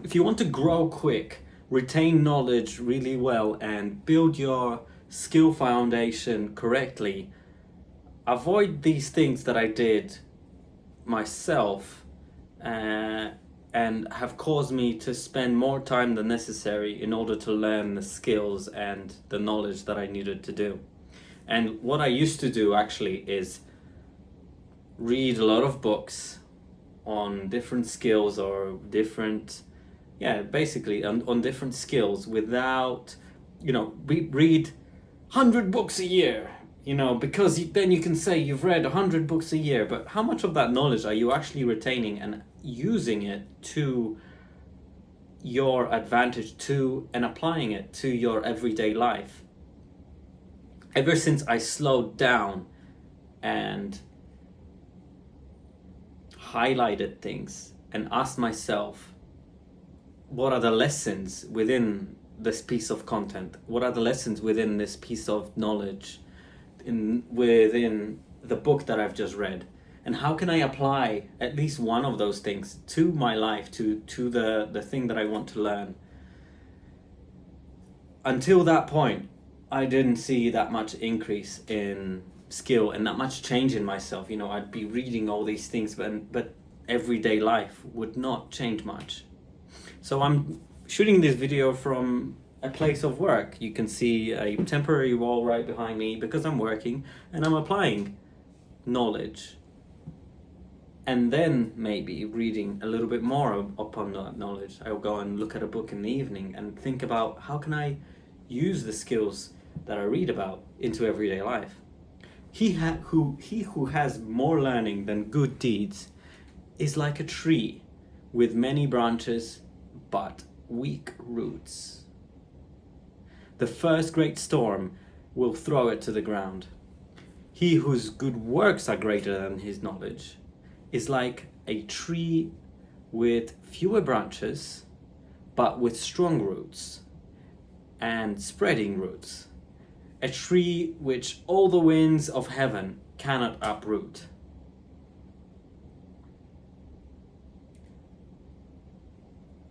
if you want to grow quick, retain knowledge really well, and build your skill foundation correctly, avoid these things that I did myself uh, and have caused me to spend more time than necessary in order to learn the skills and the knowledge that I needed to do. And what I used to do actually is read a lot of books on different skills or different, yeah, basically on different skills without, read 100 books a year, because then you can say you've read 100 books a year, but how much of that knowledge are you actually retaining and using it to your advantage to and applying it to your everyday life? Ever since I slowed down and highlighted things and asked myself, what are the lessons within this piece of content? What are the lessons within this piece of knowledge within the book that I've just read? And how can I apply at least one of those things to my life, to the thing that I want to learn? Until that point, I didn't see that much increase in skill and that much change in myself. I'd be reading all these things, but everyday life would not change much. So I'm shooting this video from a place of work. You can see a temporary wall right behind me because I'm working and I'm applying knowledge. And then maybe reading a little bit more upon that knowledge. I'll go and look at a book in the evening and think about how can I use the skills that I read about into everyday life. He who has more learning than good deeds is like a tree with many branches but weak roots. The first great storm will throw it to the ground. He whose good works are greater than his knowledge is like a tree with fewer branches but with strong roots and spreading roots. A tree which all the winds of heaven cannot uproot.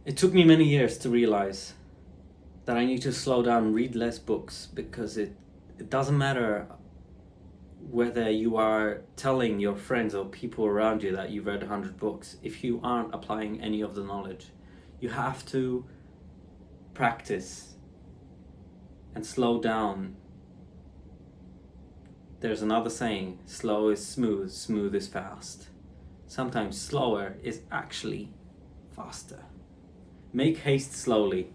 It took me many years to realize that I need to slow down and read less books, because it doesn't matter whether you are telling your friends or people around you that you've read 100 books if you aren't applying any of the knowledge. You have to practice and slow down. There's another saying, slow is smooth, smooth is fast. Sometimes slower is actually faster. Make haste slowly,